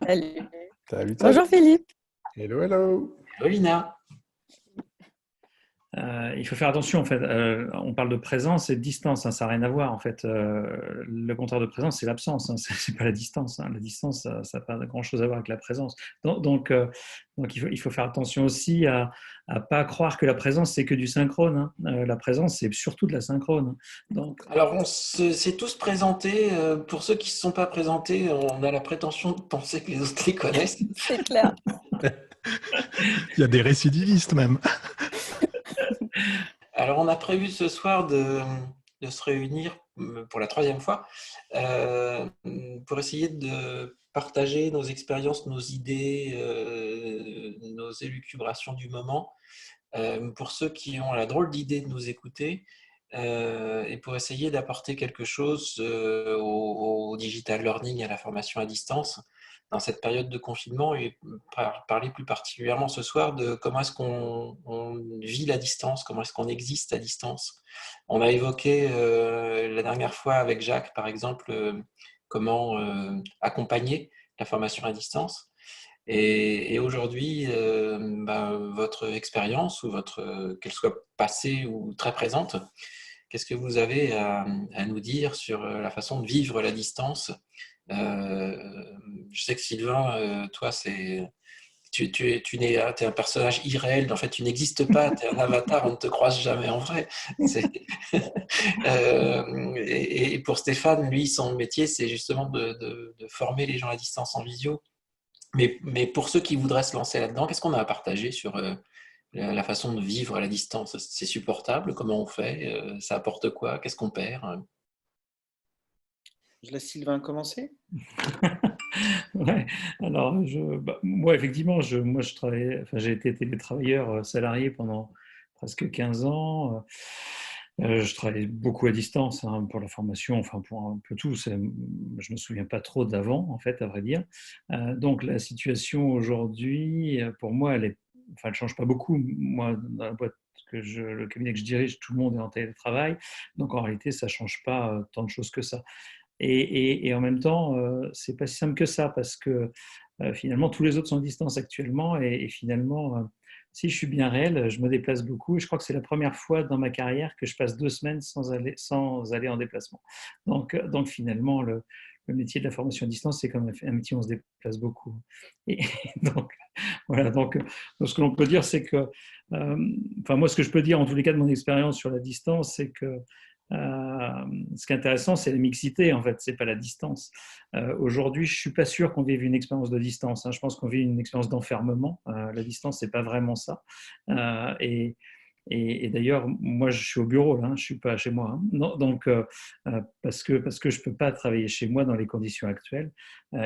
Salut. Salut, salut. Bonjour Philippe. Hello, hello. Lina, Il faut faire attention en fait. On parle de présence et de distance, hein, ça n'a rien à voir en fait. Le contraire de présence, c'est l'absence, hein, c'est pas la distance, hein. La distance, ça n'a pas grand-chose à voir avec la présence. Donc, il faut faire attention aussi à pas croire que la présence c'est que du synchrone, hein. La présence c'est surtout de la synchrone. Donc, alors on s'est tous présentés. Pour ceux qui ne se sont pas présentés, on a la prétention de penser que les autres les connaissent. C'est clair. Il y a des récidivistes même. Alors on a prévu ce soir de se réunir pour la troisième fois pour essayer de partager nos expériences, nos idées, nos élucubrations du moment. Pour ceux qui ont la drôle d'idée de nous écouter et pour essayer d'apporter quelque chose au digital learning et à la formation à distance dans cette période de confinement et parler plus particulièrement ce soir de comment est-ce qu'on vit la distance, comment est-ce qu'on existe à distance. On a évoqué la dernière fois avec Jacques, par exemple, comment accompagner la formation à distance. Et aujourd'hui, votre expérience, ou qu'elle soit passée ou très présente, qu'est-ce que vous avez à nous dire sur la façon de vivre la distance? Je sais que Sylvain, toi, t'es un personnage irréel. En fait, tu n'existes pas, tu es un avatar, on ne te croise jamais en vrai. Et pour Stéphane, lui, son métier, c'est justement de former les gens à distance en visio. Mais pour ceux qui voudraient se lancer là-dedans, qu'est-ce qu'on a à partager sur la façon de vivre à la distance? C'est supportable? Comment on fait? Ça apporte quoi? Qu'est-ce qu'on perd? Je laisse Sylvain commencer. ouais. Alors, moi effectivement, je travaillais, enfin, j'ai été télétravailleur salarié pendant presque 15 ans. Je travaillais beaucoup à distance, hein, pour la formation, enfin pour un peu tout. Je me souviens pas trop d'avant, en fait, à vrai dire. Donc la situation aujourd'hui, pour moi, elle change pas beaucoup. Moi, dans la boîte le cabinet que je dirige, tout le monde est en télétravail. Donc en réalité, ça change pas tant de choses que ça. Et en même temps, c'est pas si simple que ça parce que finalement, tous les autres sont à distance actuellement et finalement, si je suis bien réel, je me déplace beaucoup et je crois que c'est la première fois dans ma carrière que je passe 2 semaines sans aller en déplacement. Donc finalement, le métier de la formation à distance, c'est comme un métier où on se déplace beaucoup. Et donc, voilà, donc ce que l'on peut dire, c'est que, moi, ce que je peux dire en tous les cas de mon expérience sur la distance, c'est que ce qui est intéressant, c'est la mixité, en fait, c'est pas la distance. Aujourd'hui, je suis pas sûr qu'on vive une expérience de distance, hein. Je pense qu'on vit une expérience d'enfermement. La distance, c'est pas vraiment ça. Et d'ailleurs, moi, je suis au bureau, là, hein, je suis pas chez moi, hein. Non, donc, parce que je peux pas travailler chez moi dans les conditions actuelles.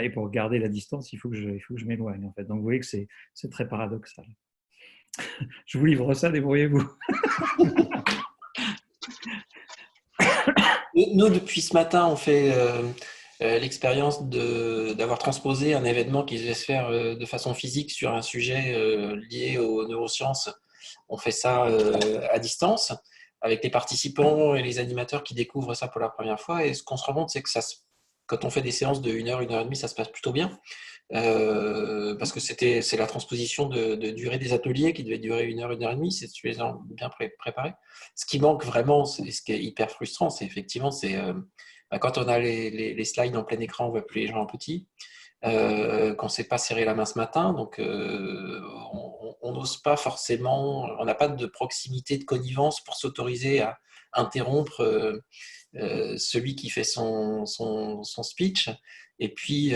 Et pour garder la distance, il faut que je m'éloigne, en fait. Donc, vous voyez que c'est très paradoxal. Je vous livre ça, débrouillez-vous. Nous, depuis ce matin, on fait l'expérience d'avoir transposé un événement qui devait se faire de façon physique sur un sujet lié aux neurosciences. On fait ça à distance avec les participants et les animateurs qui découvrent ça pour la première fois. Et ce qu'on se rend compte, c'est que quand on fait des séances de 1 heure, 1 heure et demie, ça se passe plutôt bien. Parce que c'est la transposition de durée des ateliers qui devait durer 1 heure, 1 heure et demie, c'est tu les as bien préparés. Ce qui manque vraiment, ce qui est hyper frustrant, c'est effectivement, quand on a les slides en plein écran, on voit plus les gens en petit, qu'on ne s'est pas serré la main ce matin, donc on n'ose pas forcément, on n'a pas de proximité, de connivence pour s'autoriser à interrompre celui qui fait son speech, et puis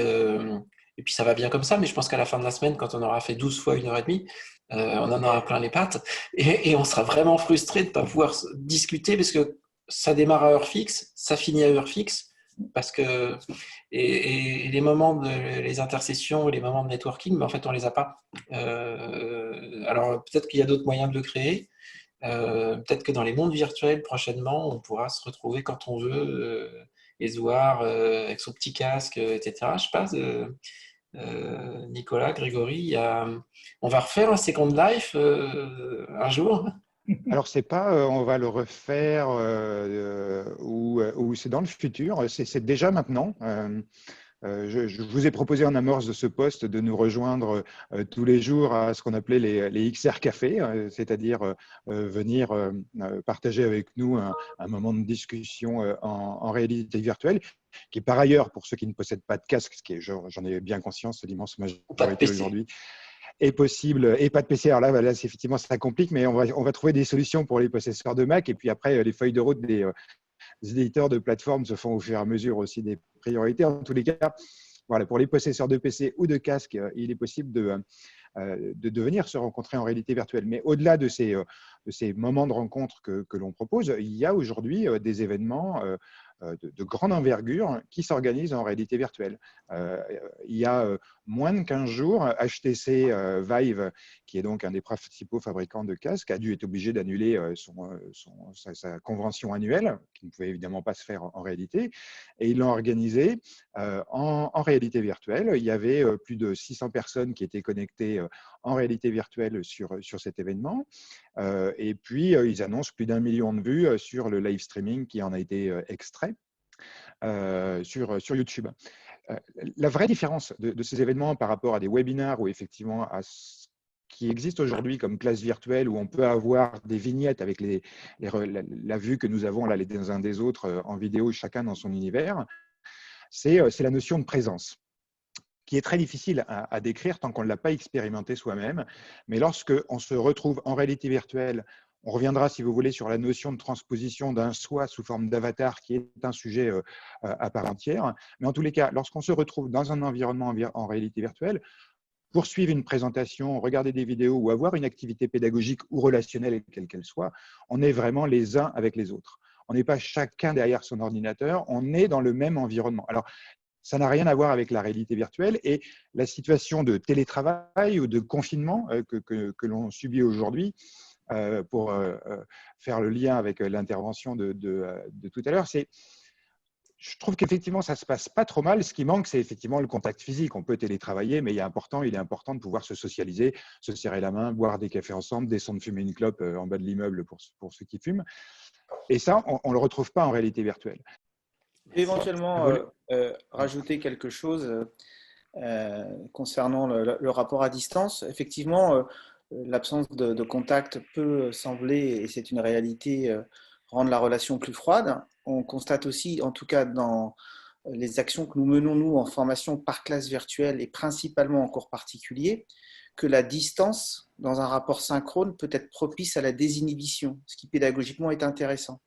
ça va bien comme ça, mais je pense qu'à la fin de la semaine, quand on aura fait 12 fois 1 heure et demie, on en aura plein les pattes et on sera vraiment frustré de ne pas pouvoir discuter parce que ça démarre à heure fixe, ça finit à heure fixe, parce que et les moments les intercessions, les moments de networking, mais en fait on les a pas. Alors peut-être qu'il y a d'autres moyens de le créer. Peut-être que dans les mondes virtuels prochainement, on pourra se retrouver quand on veut et se voir avec son petit casque, etc. Je sais pas. Nicolas, Grégory, on va refaire un Second Life un jour. Alors, c'est pas on va le refaire ou c'est dans le futur, c'est déjà maintenant. Je vous ai proposé en amorce de ce poste de nous rejoindre tous les jours à ce qu'on appelait les XR Cafés, c'est-à-dire venir partager avec nous un moment de discussion en réalité virtuelle, qui par ailleurs, pour ceux qui ne possèdent pas de casque, ce qui est, j'en ai bien conscience, l'immense majorité aujourd'hui, est possible, et pas de PC. Alors là c'est effectivement, ça complique, mais on va trouver des solutions pour les possesseurs de Mac, et puis après, les feuilles de route des éditeurs de plateformes se font au fur et à mesure aussi des priorités. En tous les cas, voilà, pour les possesseurs de PC ou de casque, il est possible de venir se rencontrer en réalité virtuelle. Mais au-delà de ces moments de rencontre que l'on propose, il y a aujourd'hui des événements de grande envergure qui s'organisent en réalité virtuelle. Il y a moins de 15 jours, HTC Vive, qui est donc un des principaux fabricants de casques, a dû être obligé d'annuler sa convention annuelle, qui ne pouvait évidemment pas se faire en réalité, et ils l'ont organisé en réalité virtuelle. Il y avait plus de 600 personnes qui étaient connectées en réalité virtuelle sur cet événement. Et puis, ils annoncent plus d'1 million de vues sur le live streaming qui en a été extrait sur YouTube. La vraie différence de ces événements par rapport à des webinaires ou effectivement à ce qui existe aujourd'hui comme classe virtuelle où on peut avoir des vignettes avec la vue que nous avons là les uns des autres en vidéo, chacun dans son univers, c'est la notion de présence, qui est très difficile à décrire tant qu'on ne l'a pas expérimenté soi-même. Mais lorsqu'on se retrouve en réalité virtuelle, on reviendra, si vous voulez, sur la notion de transposition d'un soi sous forme d'avatar, qui est un sujet à part entière. Mais en tous les cas, lorsqu'on se retrouve dans un environnement en réalité virtuelle, poursuivre une présentation, regarder des vidéos ou avoir une activité pédagogique ou relationnelle, quelle qu'elle soit, on est vraiment les uns avec les autres. On n'est pas chacun derrière son ordinateur, on est dans le même environnement. Alors, ça n'a rien à voir avec la réalité virtuelle et la situation de télétravail ou de confinement que l'on subit aujourd'hui, pour faire le lien avec l'intervention de tout à l'heure, je trouve qu'effectivement, ça ne se passe pas trop mal. Ce qui manque, c'est effectivement le contact physique. On peut télétravailler, mais il est important de pouvoir se socialiser, se serrer la main, boire des cafés ensemble, descendre fumer une clope en bas de l'immeuble pour ceux qui fument. Et ça, on ne le retrouve pas en réalité virtuelle. Éventuellement rajouter quelque chose concernant le rapport à distance. Effectivement, l'absence de contact peut sembler, et c'est une réalité, rendre la relation plus froide. On constate aussi, en tout cas dans les actions que nous menons, nous, en formation par classe virtuelle et principalement en cours particulier, que la distance, dans un rapport synchrone, peut être propice à la désinhibition, ce qui pédagogiquement est intéressant.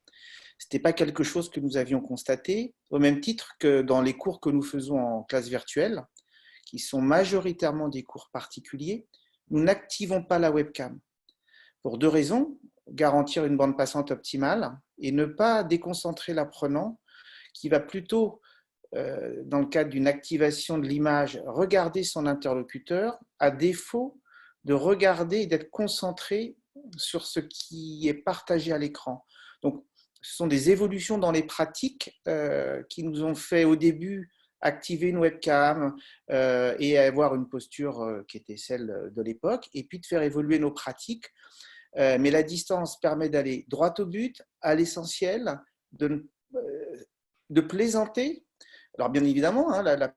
Ce n'était pas quelque chose que nous avions constaté, au même titre que dans les cours que nous faisons en classe virtuelle, qui sont majoritairement des cours particuliers, nous n'activons pas la webcam. Pour deux raisons: garantir une bande passante optimale et ne pas déconcentrer l'apprenant qui va plutôt, dans le cadre d'une activation de l'image, regarder son interlocuteur à défaut de regarder et d'être concentré sur ce qui est partagé à l'écran. Donc, ce sont des évolutions dans les pratiques qui nous ont fait au début activer une webcam et avoir une posture qui était celle de l'époque, et puis de faire évoluer nos pratiques. Mais la distance permet d'aller droit au but, à l'essentiel, de plaisanter. Alors bien évidemment, hein, la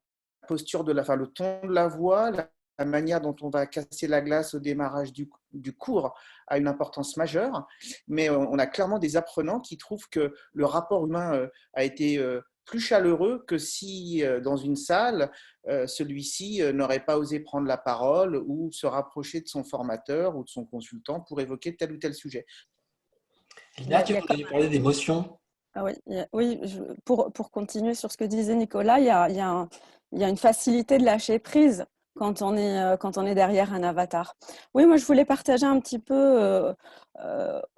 posture le ton de la voix, la manière dont on va casser la glace au démarrage du cours a une importance majeure, mais on a clairement des apprenants qui trouvent que le rapport humain a été plus chaleureux que si dans une salle, celui-ci n'aurait pas osé prendre la parole ou se rapprocher de son formateur ou de son consultant pour évoquer tel ou tel sujet. Là, tu voulais parler d'émotion. Ah oui, pour continuer sur ce que disait Nicolas, il y a une facilité de lâcher prise quand on est derrière un avatar. Oui, moi je voulais partager un petit peu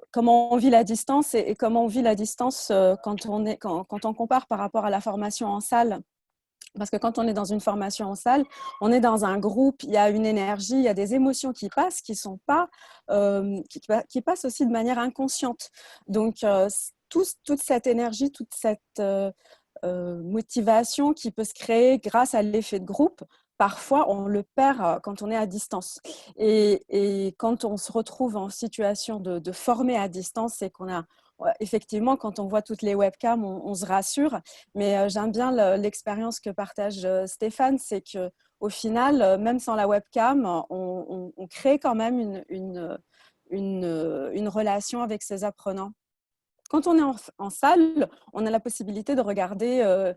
comment on vit la distance et comment on vit la distance quand on compare par rapport à la formation en salle. Parce que quand on est dans une formation en salle, on est dans un groupe, il y a une énergie, il y a des émotions qui passent, qui passent aussi de manière inconsciente. Donc, toute cette énergie, toute cette motivation qui peut se créer grâce à l'effet de groupe parfois, on le perd quand on est à distance. Et quand on se retrouve en situation de former à distance, c'est qu'on a effectivement, quand on voit toutes les webcams, on se rassure. Mais j'aime bien l'expérience que partage Stéphane, c'est qu'au final, même sans la webcam, on crée quand même une relation avec ses apprenants. Quand on est en salle, on a la possibilité de regarder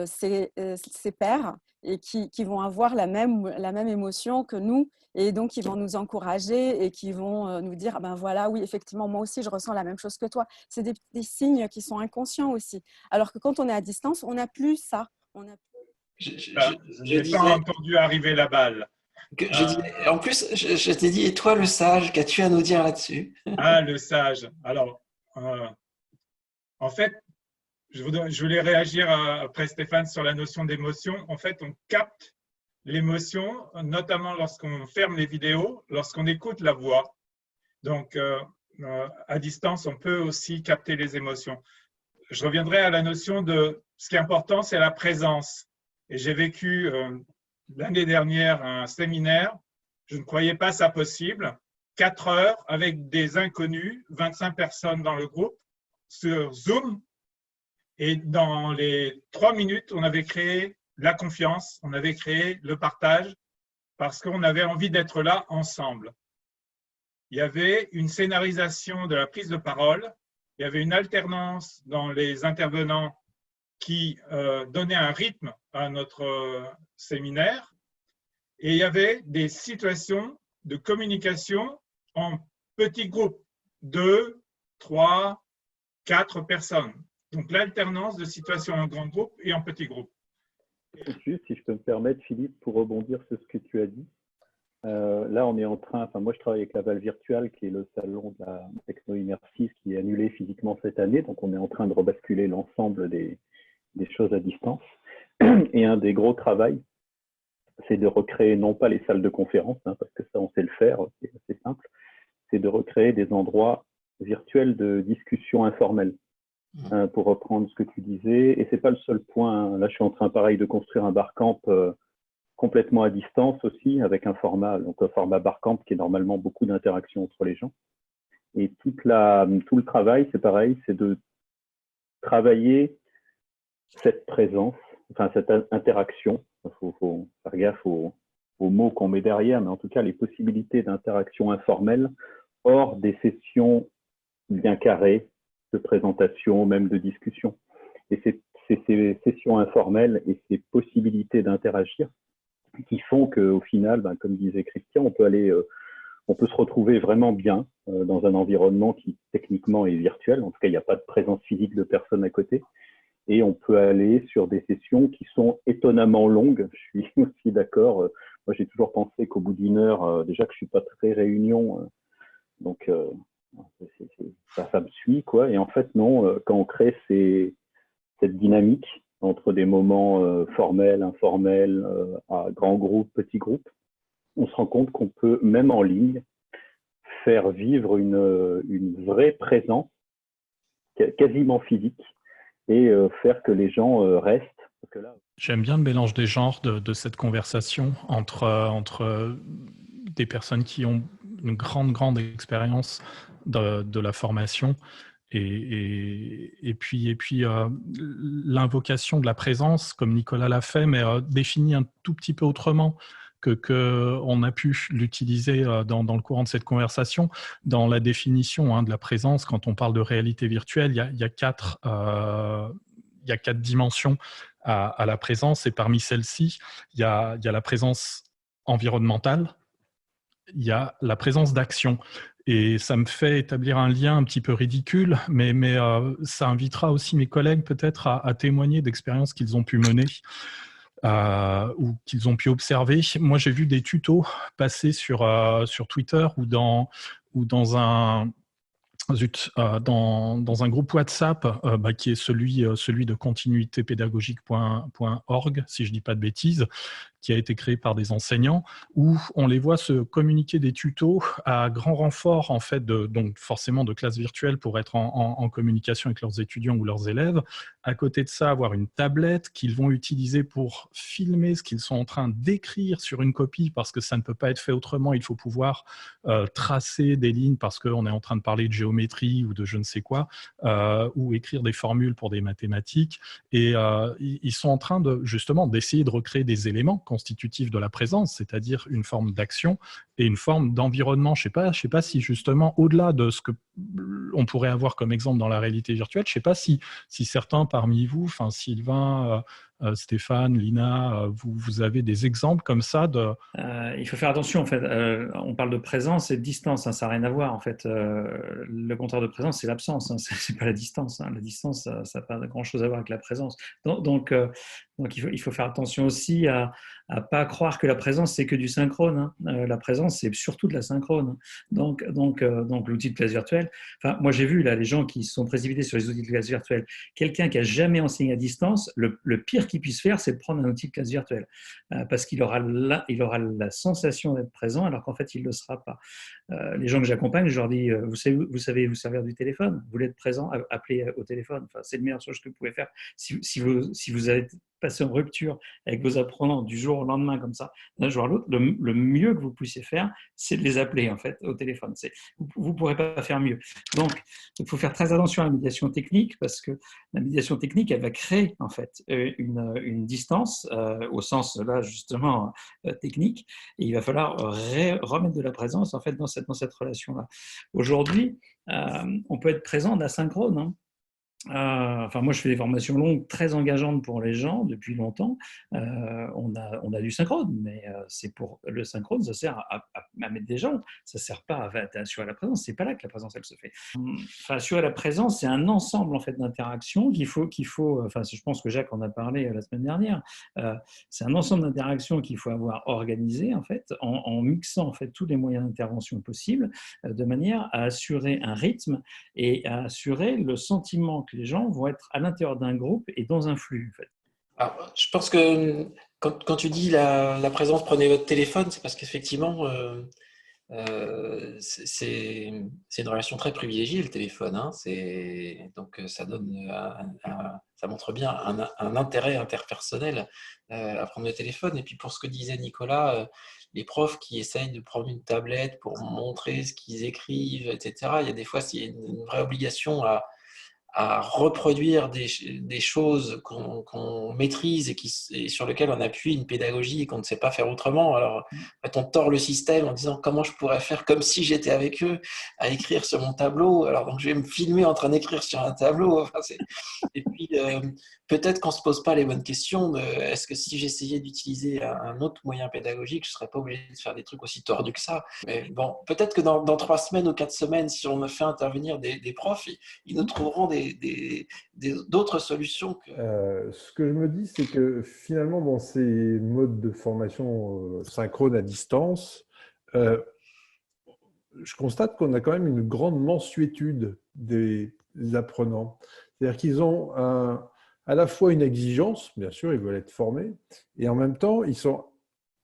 ses pairs et qui vont avoir la même émotion que nous, et donc ils vont nous encourager et qui vont nous dire ben voilà, oui, effectivement, moi aussi je ressens la même chose que toi. C'est des signes qui sont inconscients aussi. Alors que quand on est à distance, on n'a plus ça. On a plus... Je n'ai pas entendu arriver la balle. En plus, je t'ai dit, et toi le sage, qu'as-tu à nous dire là-dessus? Ah, le sage. Alors, en fait, je voulais réagir après Stéphane sur la notion d'émotion. En fait, on capte l'émotion, notamment lorsqu'on ferme les vidéos, lorsqu'on écoute la voix. Donc, à distance, on peut aussi capter les émotions. Je reviendrai à la notion de ce qui est important, c'est la présence. Et j'ai vécu l'année dernière un séminaire, je ne croyais pas ça possible, 4 heures avec des inconnus, 25 personnes dans le groupe, sur Zoom. Et dans les 3 minutes, on avait créé la confiance, on avait créé le partage, parce qu'on avait envie d'être là ensemble. Il y avait une scénarisation de la prise de parole, il y avait une alternance dans les intervenants qui donnait un rythme à notre séminaire, et il y avait des situations de communication en petits groupes, 2, 3, 4 personnes. Donc l'alternance de situations en grand groupe et en petits groupes. Juste, si je peux me permettre, Philippe, pour rebondir sur ce que tu as dit. Là, on est en train, enfin moi je travaille avec la Val Virtual, qui est le salon de la techno immersive qui est annulé physiquement cette année, donc on est en train de rebasculer l'ensemble des choses à distance. Et un des gros travaux, c'est de recréer non pas les salles de conférence, hein, parce que ça on sait le faire, c'est assez simple, c'est de recréer des endroits virtuels de discussion informelle. Pour reprendre ce que tu disais, et c'est pas le seul point. Là, je suis en train, pareil, de construire un barcamp complètement à distance aussi, avec un format barcamp qui est normalement beaucoup d'interactions entre les gens. Et tout le travail, c'est pareil, c'est de travailler cette présence, enfin cette interaction. Il faut faire gaffe aux mots qu'on met derrière, mais en tout cas les possibilités d'interaction informelle hors des sessions bien carrées de présentation, même de discussion. Et c'est ces sessions informelles et ces possibilités d'interagir qui font qu'au final, comme disait Christian, on peut se retrouver vraiment bien dans un environnement qui techniquement est virtuel. En tout cas, il n'y a pas de présence physique de personne à côté. Et on peut aller sur des sessions qui sont étonnamment longues. Je suis aussi d'accord. Moi, j'ai toujours pensé qu'au bout d'1 heure, déjà que je ne suis pas très réunion, donc ça me suit, quoi. Et en fait, non, quand on crée cette dynamique entre des moments formels, informels, à grands groupes, petits groupes, on se rend compte qu'on peut, même en ligne, faire vivre une vraie présence quasiment physique et faire que les gens restent. Parce que là... J'aime bien le mélange des genres de cette conversation entre des personnes qui ont une grande expérience de la formation et puis l'invocation de la présence, comme Nicolas l'a fait, mais définie un tout petit peu autrement qu'on a pu l'utiliser dans le courant de cette conversation. Dans la définition de la présence, quand on parle de réalité virtuelle, il y a 4 dimensions à la présence, et parmi celles-ci, il y a la présence environnementale, il y a la présence d'action. Et ça me fait établir un lien un petit peu ridicule, mais ça invitera aussi mes collègues peut-être à témoigner d'expériences qu'ils ont pu mener ou qu'ils ont pu observer. Moi, j'ai vu des tutos passer sur Twitter ou dans un groupe WhatsApp qui est celui de continuitépédagogique.org, si je ne dis pas de bêtises, qui a été créé par des enseignants, où on les voit se communiquer des tutos à grand renfort, en fait, donc forcément de classe virtuelle pour être en communication avec leurs étudiants ou leurs élèves. À côté de ça, avoir une tablette qu'ils vont utiliser pour filmer ce qu'ils sont en train d'écrire sur une copie, parce que ça ne peut pas être fait autrement. Il faut pouvoir tracer des lignes parce qu'on est en train de parler de géométrie ou de je ne sais quoi, ou écrire des formules pour des mathématiques. Et ils sont en train justement d'essayer de recréer des éléments constitutifs de la présence, c'est-à-dire une forme d'action et une forme d'environnement. Je sais pas si justement, au-delà de ce que on pourrait avoir comme exemple dans la réalité virtuelle, je ne sais pas si certains parmi vous, enfin Sylvain, Stéphane, Lina, vous avez des exemples comme ça de... Il faut faire attention, en fait. On parle de présence et de distance, hein, ça n'a rien à voir. En fait, le contraire de présence, c'est l'absence, hein, c'est pas la distance. Hein. La distance, ça n'a pas grand-chose à voir avec la présence. Donc il faut faire attention aussi à ne pas croire que la présence, c'est que du synchrone. Hein. La présence, c'est surtout de la synchrone. Donc l'outil de classe virtuelle, enfin, moi j'ai vu là, les gens qui se sont précipités sur les outils de classe virtuelle. Quelqu'un qui n'a jamais enseigné à distance, le pire qu'il puisse faire, c'est de prendre un outil de classe virtuelle. Parce qu'il aura la sensation d'être présent, alors qu'en fait, il ne le sera pas. Les gens que j'accompagne, je leur dis, vous savez vous servir du téléphone, vous voulez être présent, appelez au téléphone. Enfin, c'est le meilleur chose que vous pouvez faire. Si vous avez passé en rupture avec vos apprenants du jour au lendemain comme ça, d'un jour à l'autre, le mieux que vous puissiez faire, c'est de les appeler en fait au téléphone. Vous ne pourrez pas faire mieux. Donc, il faut faire très attention à la médiation technique parce que la médiation technique, elle va créer en fait une distance au sens là justement technique, et il va falloir remettre de la présence en fait dans cette relation-là. Aujourd'hui, on peut être présent en asynchrone. Hein. Enfin, moi, je fais des formations longues très engageantes pour les gens depuis longtemps. On a du synchrone, mais c'est pour le synchrone, ça sert à mettre des gens. Ça ne sert pas à assurer la présence. C'est pas là que la présence elle se fait. Enfin, assurer la présence, c'est un ensemble en fait d'interactions qu'il faut. Enfin, je pense que Jacques en a parlé la semaine dernière. C'est un ensemble d'interactions qu'il faut avoir organisé en fait, en mixant en fait tous les moyens d'intervention possibles, de manière à assurer un rythme et à assurer le sentiment que les gens vont être à l'intérieur d'un groupe et dans un flux. En fait. Alors, je pense que quand tu dis la présence, prenez votre téléphone, c'est parce qu'effectivement, c'est une relation très privilégiée, le téléphone. Hein. Donc, ça montre bien un intérêt interpersonnel à prendre le téléphone. Et puis, pour ce que disait Nicolas, les profs qui essayent de prendre une tablette pour montrer ce qu'ils écrivent, etc., il y a des fois, il y a une vraie obligation à reproduire des choses qu'on maîtrise et sur lesquelles on appuie une pédagogie et qu'on ne sait pas faire autrement. Alors, en fait, on tord le système en disant comment je pourrais faire comme si j'étais avec eux à écrire sur mon tableau. Alors, donc, je vais me filmer en train d'écrire sur un tableau. Enfin, et puis, peut-être qu'on ne se pose pas les bonnes questions de est-ce que si j'essayais d'utiliser un autre moyen pédagogique, je ne serais pas obligé de faire des trucs aussi tordus que ça. Mais bon, peut-être que dans 3 semaines ou 4 semaines, si on me fait intervenir des profs, ils nous trouveront d'autres solutions. Ce que je me dis, c'est que finalement, dans ces modes de formation synchrone à distance, je constate qu'on a quand même une grande mansuétude des apprenants. C'est-à-dire qu'ils ont à la fois une exigence, bien sûr, ils veulent être formés, et en même temps, ils sont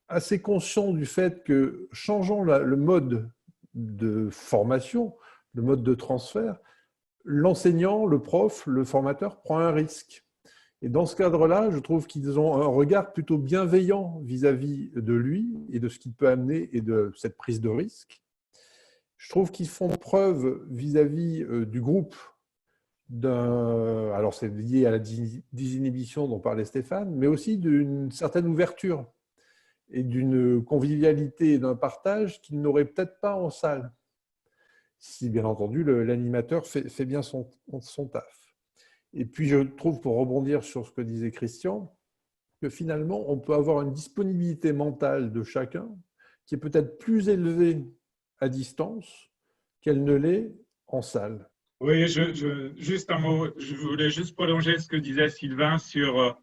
assez conscients du fait que changeant le mode de formation, le mode de transfert, l'enseignant, le prof, le formateur prend un risque. Et dans ce cadre-là, je trouve qu'ils ont un regard plutôt bienveillant vis-à-vis de lui et de ce qu'il peut amener et de cette prise de risque. Je trouve qu'ils font preuve vis-à-vis du groupe alors c'est lié à la désinhibition dont parlait Stéphane, mais aussi d'une certaine ouverture et d'une convivialité et d'un partage qu'ils n'auraient peut-être pas en salle. Si, bien entendu, l'animateur fait bien son taf. Et puis, je trouve, pour rebondir sur ce que disait Christian, que finalement, on peut avoir une disponibilité mentale de chacun qui est peut-être plus élevée à distance qu'elle ne l'est en salle. Oui, juste un mot. Je voulais juste prolonger ce que disait Sylvain sur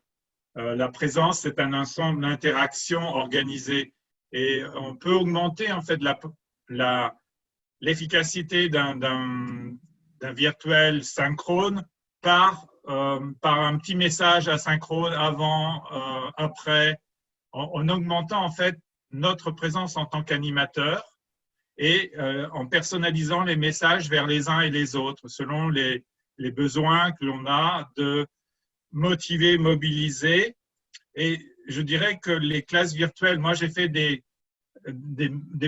la présence. C'est un ensemble d'interactions organisées. Et on peut augmenter, en fait, l'efficacité d'un virtuel synchrone par un petit message asynchrone avant, après, en augmentant en fait notre présence en tant qu'animateur et en personnalisant les messages vers les uns et les autres selon les besoins que l'on a de motiver, mobiliser. Et je dirais que les classes virtuelles, moi j'ai fait des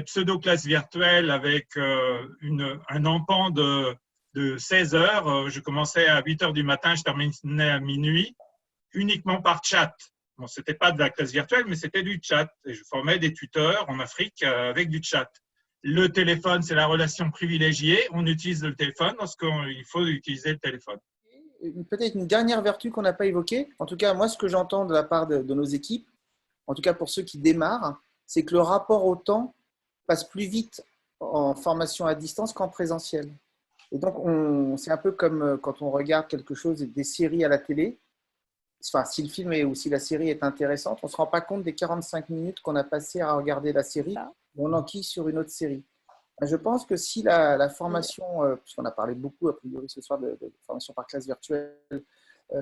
pseudo-classes virtuelles avec un empan de 16 heures. Je commençais à 8 heures du matin, je terminais à minuit, uniquement par chat. Bon, ce n'était pas de la classe virtuelle, mais c'était du chat. Et je formais des tuteurs en Afrique avec du chat. Le téléphone, c'est la relation privilégiée. On utilise le téléphone lorsqu'il faut utiliser le téléphone. Peut-être une dernière vertu qu'on n'a pas évoquée. En tout cas, moi, ce que j'entends de la part de nos équipes, en tout cas pour ceux qui démarrent, c'est que le rapport au temps passe plus vite en formation à distance qu'en présentiel. Et donc, c'est un peu comme quand on regarde quelque chose, des séries à la télé. Enfin, si le film ou si la série est intéressante, on ne se rend pas compte des 45 minutes qu'on a passées à regarder la série, on enquille sur une autre série. Je pense que si la formation, puisqu'on a parlé beaucoup a priori ce soir de formation par classe virtuelle,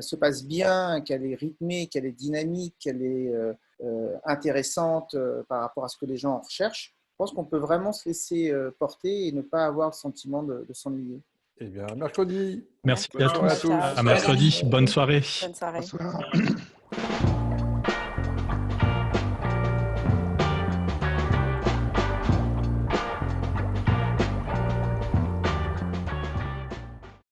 se passe bien, qu'elle est rythmée, qu'elle est dynamique, qu'elle est intéressante par rapport à ce que les gens en recherchent, je pense qu'on peut vraiment se laisser porter et ne pas avoir le sentiment de s'ennuyer. Eh bien, mercredi. Merci à Bonne soirée tous. à tous. À mercredi. Bonne soirée. Bonne soirée. Bonsoir.